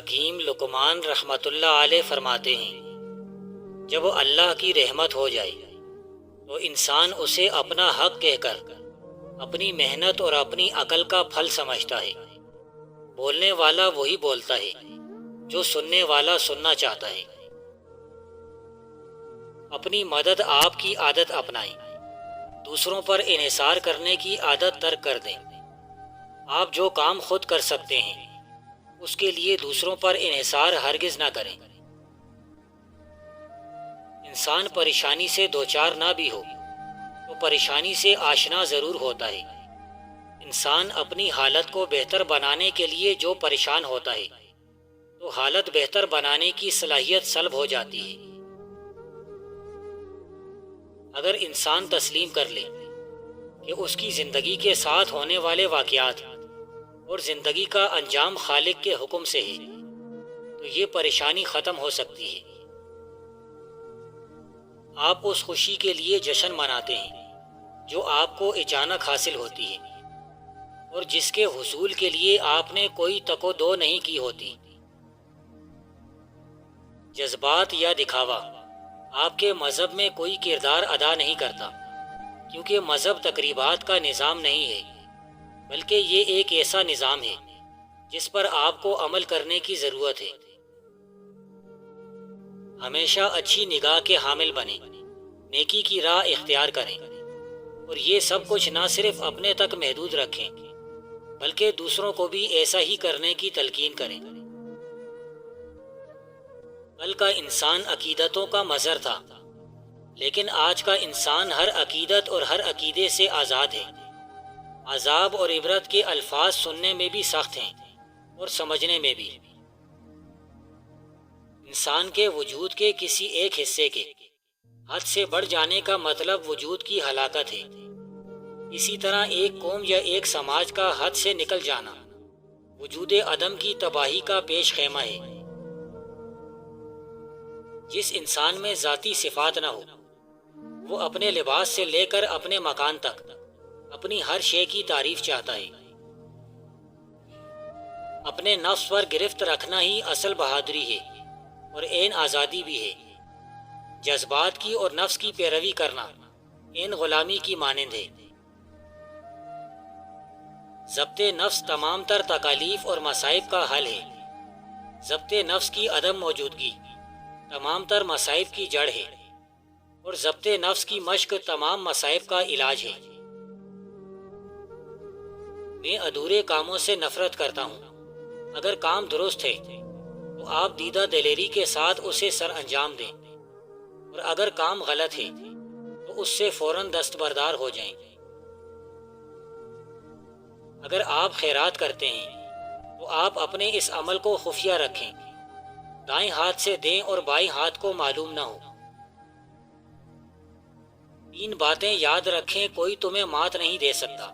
حکیم لقمان رحمۃ اللہ علیہ فرماتے ہیں، جب اللہ کی رحمت ہو جائے تو انسان اسے اپنا حق کہہ کر اپنی محنت اور اپنی عقل کا پھل سمجھتا ہے۔ بولنے والا وہی بولتا ہے جو سننے والا سننا چاہتا ہے۔ اپنی مدد آپ کی عادت اپنائیں، دوسروں پر انحصار کرنے کی عادت ترک کر دیں۔ آپ جو کام خود کر سکتے ہیں اس کے لیے دوسروں پر انحصار ہرگز نہ کریں۔ انسان پریشانی سے دوچار نہ بھی ہو تو پریشانی سے آشنا ضرور ہوتا ہے۔ انسان اپنی حالت کو بہتر بنانے کے لیے جو پریشان ہوتا ہے تو حالت بہتر بنانے کی صلاحیت سلب ہو جاتی ہے۔ اگر انسان تسلیم کر لے کہ اس کی زندگی کے ساتھ ہونے والے واقعات اور زندگی کا انجام خالق کے حکم سے ہے تو یہ پریشانی ختم ہو سکتی ہے۔ آپ اس خوشی کے لیے جشن مناتے ہیں جو آپ کو اچانک حاصل ہوتی ہے اور جس کے حصول کے لیے آپ نے کوئی تک و دو نہیں کی ہوتی۔ جذبات یا دکھاوا آپ کے مذہب میں کوئی کردار ادا نہیں کرتا، کیونکہ مذہب تقریبات کا نظام نہیں ہے، بلکہ یہ ایک ایسا نظام ہے جس پر آپ کو عمل کرنے کی ضرورت ہے۔ ہمیشہ اچھی نگاہ کے حامل بنیں، نیکی کی راہ اختیار کریں اور یہ سب کچھ نہ صرف اپنے تک محدود رکھیں بلکہ دوسروں کو بھی ایسا ہی کرنے کی تلقین کریں۔ کل کا انسان عقیدتوں کا مظہر تھا، لیکن آج کا انسان ہر عقیدت اور ہر عقیدے سے آزاد ہے۔ عذاب اور عبرت کے الفاظ سننے میں بھی سخت ہیں اور سمجھنے میں بھی۔ انسان کے وجود کے کسی ایک حصے کے حد سے بڑھ جانے کا مطلب وجود کی ہلاکت ہے۔ اسی طرح ایک قوم یا ایک سماج کا حد سے نکل جانا وجود عدم کی تباہی کا پیش خیمہ ہے۔ جس انسان میں ذاتی صفات نہ ہو وہ اپنے لباس سے لے کر اپنے مکان تک اپنی ہر شے کی تعریف چاہتا ہے۔ اپنے نفس پر گرفت رکھنا ہی اصل بہادری ہے اور عین آزادی بھی ہے۔ جذبات کی اور نفس کی پیروی کرنا عین غلامی کی مانند ہے۔ ضبط نفس تمام تر تکالیف اور مصائب کا حل ہے۔ ضبط نفس کی عدم موجودگی تمام تر مصائب کی جڑ ہے اور ضبط نفس کی مشق تمام مصائب کا علاج ہے۔ میں ادھورے کاموں سے نفرت کرتا ہوں۔ اگر کام درست ہے تو آپ دیدہ دلیری کے ساتھ اسے سر انجام دیں، اور اگر کام غلط ہے تو اس سے فوراً دستبردار ہو جائیں۔ اگر آپ خیرات کرتے ہیں تو آپ اپنے اس عمل کو خفیہ رکھیں، دائیں ہاتھ سے دیں اور بائیں ہاتھ کو معلوم نہ ہو۔ 3 باتیں یاد رکھیں، کوئی تمہیں مات نہیں دے سکتا۔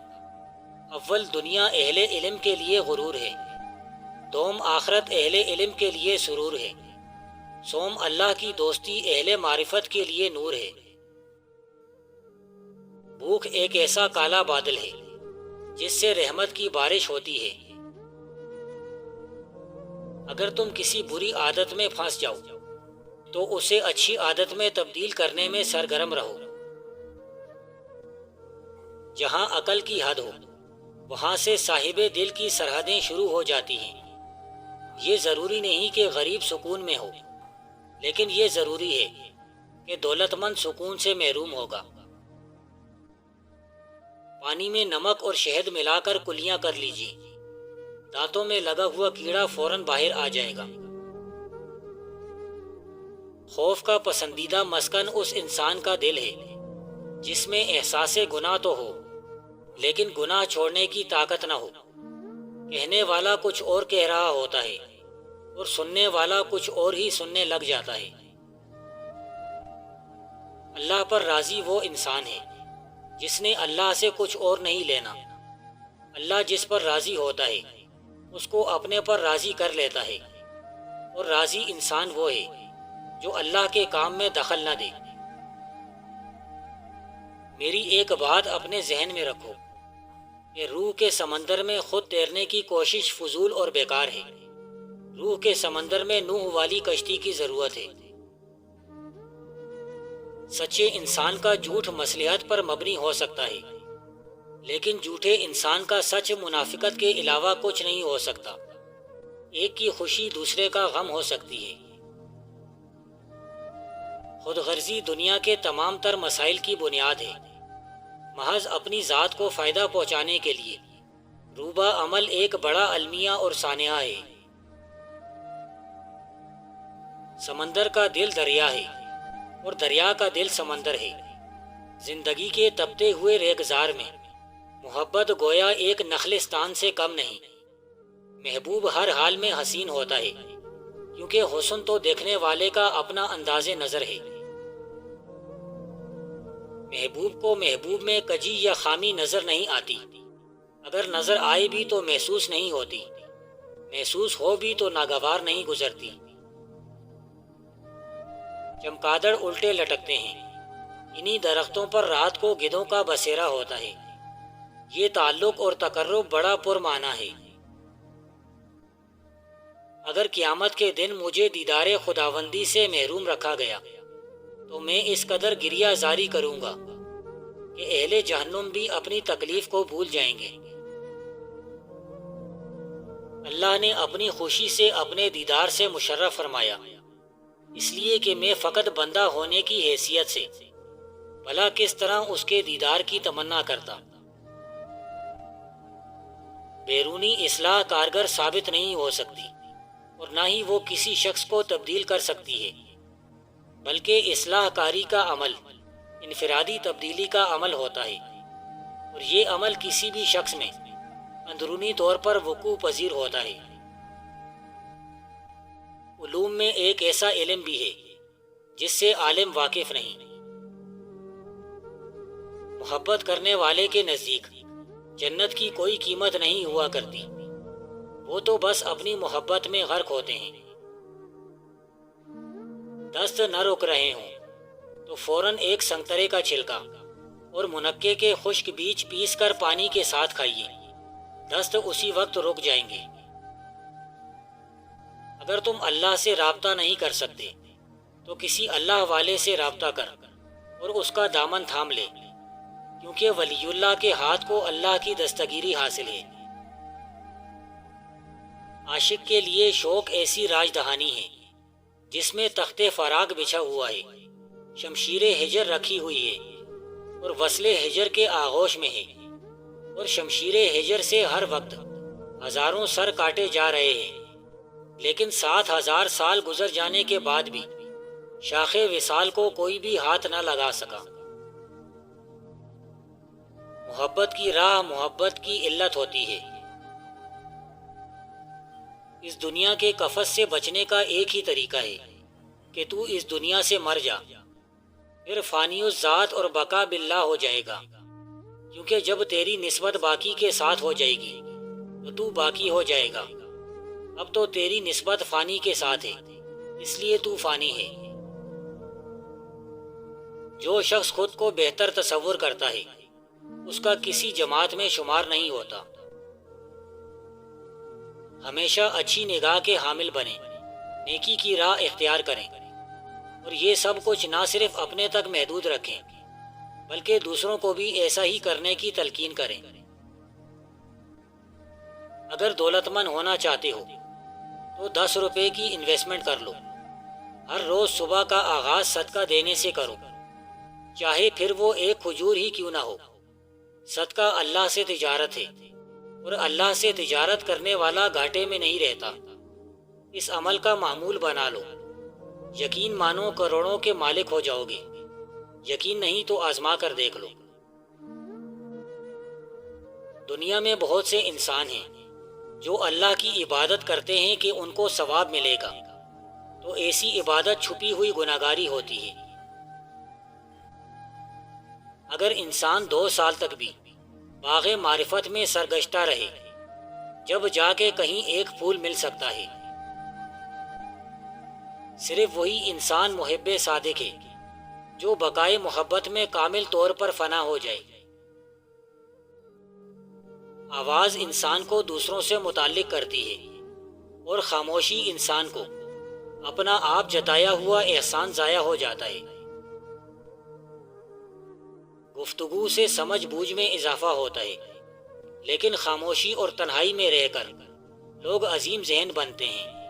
اول، دنیا اہل علم کے لیے غرور ہے۔ دوم، آخرت اہل علم کے لیے سرور ہے۔ سوم، اللہ کی دوستی اہل معرفت کے لیے نور ہے۔ بھوک ایک ایسا کالا بادل ہے جس سے رحمت کی بارش ہوتی ہے۔ اگر تم کسی بری عادت میں پھنس جاؤ تو اسے اچھی عادت میں تبدیل کرنے میں سرگرم رہو۔ جہاں عقل کی حد ہو وہاں سے صاحب دل کی سرحدیں شروع ہو جاتی ہیں۔ یہ ضروری نہیں کہ غریب سکون میں ہو، لیکن یہ ضروری ہے کہ دولت مند سکون سے محروم ہوگا۔ پانی میں نمک اور شہد ملا کر کلیاں کر لیجیے، دانتوں میں لگا ہوا کیڑا فوراً باہر آ جائے گا۔ خوف کا پسندیدہ مسکن اس انسان کا دل ہے جس میں احساس گناہ تو ہو لیکن گناہ چھوڑنے کی طاقت نہ ہو۔ کہنے والا کچھ اور کہہ رہا ہوتا ہے اور سننے والا کچھ اور ہی سننے لگ جاتا ہے۔ اللہ پر راضی وہ انسان ہے جس نے اللہ سے کچھ اور نہیں لینا۔ اللہ جس پر راضی ہوتا ہے اس کو اپنے پر راضی کر لیتا ہے، اور راضی انسان وہ ہے جو اللہ کے کام میں دخل نہ دے۔ میری ایک بات اپنے ذہن میں رکھو کہ روح کے سمندر میں خود تیرنے کی کوشش فضول اور بیکار ہے۔ روح کے سمندر میں نوح والی کشتی کی ضرورت ہے۔ سچے انسان کا جھوٹ مصلحت پر مبنی ہو سکتا ہے، لیکن جھوٹے انسان کا سچ منافقت کے علاوہ کچھ نہیں ہو سکتا۔ ایک کی خوشی دوسرے کا غم ہو سکتی ہے۔ خود غرضی دنیا کے تمام تر مسائل کی بنیاد ہے۔ محض اپنی ذات کو فائدہ پہنچانے کے لیے روبہ عمل ایک بڑا المیہ اور سانحہ ہے۔ سمندر کا دل دریا ہے اور دریا کا دل سمندر ہے۔ زندگی کے تپتے ہوئے ریگزار میں محبت گویا ایک نخلستان سے کم نہیں۔ محبوب ہر حال میں حسین ہوتا ہے، کیونکہ حسن تو دیکھنے والے کا اپنا انداز نظر ہے۔ محبوب کو محبوب میں کجی یا خامی نظر نہیں آتی۔ اگر نظر آئے بھی تو محسوس نہیں ہوتی، محسوس ہو بھی تو ناگوار نہیں گزرتی۔ چمگادڑ الٹے لٹکتے ہیں، انہی درختوں پر رات کو گدھوں کا بسیرا ہوتا ہے۔ یہ تعلق اور تقرب بڑا پرمعنی ہے۔ اگر قیامت کے دن مجھے دیدار خداوندی سے محروم رکھا گیا تو میں اس قدر گریہ زاری کروں گا کہ اہل جہنم بھی اپنی تکلیف کو بھول جائیں گے۔ اللہ نے اپنی خوشی سے اپنے دیدار سے مشرف فرمایا، اس لیے کہ میں فقط بندہ ہونے کی حیثیت سے بھلا کس طرح اس کے دیدار کی تمنا کرتا۔ بیرونی اصلاح کارگر ثابت نہیں ہو سکتی اور نہ ہی وہ کسی شخص کو تبدیل کر سکتی ہے، بلکہ اصلاح کاری کا عمل انفرادی تبدیلی کا عمل ہوتا ہے، اور یہ عمل کسی بھی شخص میں اندرونی طور پر وقوع پذیر ہوتا ہے۔ علوم میں ایک ایسا علم بھی ہے جس سے عالم واقف نہیں۔ محبت کرنے والے کے نزدیک جنت کی کوئی قیمت نہیں ہوا کرتی، وہ تو بس اپنی محبت میں غرق ہوتے ہیں۔ دست نہ رک رہے ہوں تو فوراً ایک سنگترے کا چھلکا اور منقے کے خشک بیج پیس کر پانی کے ساتھ کھائیے، دست اسی وقت رک جائیں گے۔ اگر تم اللہ سے رابطہ نہیں کر سکتے تو کسی اللہ والے سے رابطہ کر اور اس کا دامن تھام لے، کیونکہ ولی اللہ کے ہاتھ کو اللہ کی دستگیری حاصل ہے۔ عاشق کے لیے شوق ایسی راج دہانی ہے جس میں تخت فراق بچھا ہوا ہے، شمشیر ہجر رکھی ہوئی ہے اور وصل ہجر کے آغوش میں ہے، اور شمشیر ہجر سے ہر وقت ہزاروں سر کاٹے جا رہے ہیں، لیکن 7,000 سال گزر جانے کے بعد بھی شاخ وصال کو کوئی بھی ہاتھ نہ لگا سکا۔ محبت کی راہ محبت کی علت ہوتی ہے۔ اس دنیا کے قفس سے بچنے کا ایک ہی طریقہ ہے کہ تو اس دنیا سے مر جا، پھر فانی الذات اور بقا باللہ ہو جائے گا، کیونکہ جب تیری نسبت باقی کے ساتھ ہو جائے گی تو تو باقی ہو جائے گا۔ اب تو تیری نسبت فانی کے ساتھ ہے، اس لیے تو فانی ہے۔ جو شخص خود کو بہتر تصور کرتا ہے اس کا کسی جماعت میں شمار نہیں ہوتا۔ ہمیشہ اچھی نگاہ کے حامل بنیں، نیکی کی راہ اختیار کریں، اور یہ سب کچھ نہ صرف اپنے تک محدود رکھیں بلکہ دوسروں کو بھی ایسا ہی کرنے کی تلقین کریں۔ اگر دولت مند ہونا چاہتے ہو تو 10 روپے کی انویسٹمنٹ کر لو۔ ہر روز صبح کا آغاز صدقہ دینے سے کرو، چاہے پھر وہ ایک کھجور ہی کیوں نہ ہو۔ صدقہ اللہ سے تجارت ہے، اور اللہ سے تجارت کرنے والا گھاٹے میں نہیں رہتا۔ اس عمل کا معمول بنا لو، یقین مانو کروڑوں کے مالک ہو جاؤ گے، یقین نہیں تو آزما کر دیکھ لو۔ دنیا میں بہت سے انسان ہیں جو اللہ کی عبادت کرتے ہیں کہ ان کو ثواب ملے گا، تو ایسی عبادت چھپی ہوئی گناہگاری ہوتی ہے۔ اگر انسان 2 سال تک بھی باغ معرفت میں سرگشتہ رہے، جب جا کے کہیں ایک پھول مل سکتا ہے۔ صرف وہی انسان محب صادق ہے جو بقائے محبت میں کامل طور پر فنا ہو جائے۔ آواز انسان کو دوسروں سے متعلق کرتی ہے، اور خاموشی انسان کو اپنا آپ جتایا ہوا احسان ضائع ہو جاتا ہے۔ گفتگو سے سمجھ بوجھ میں اضافہ ہوتا ہے، لیکن خاموشی اور تنہائی میں رہ کر لوگ عظیم ذہن بنتے ہیں۔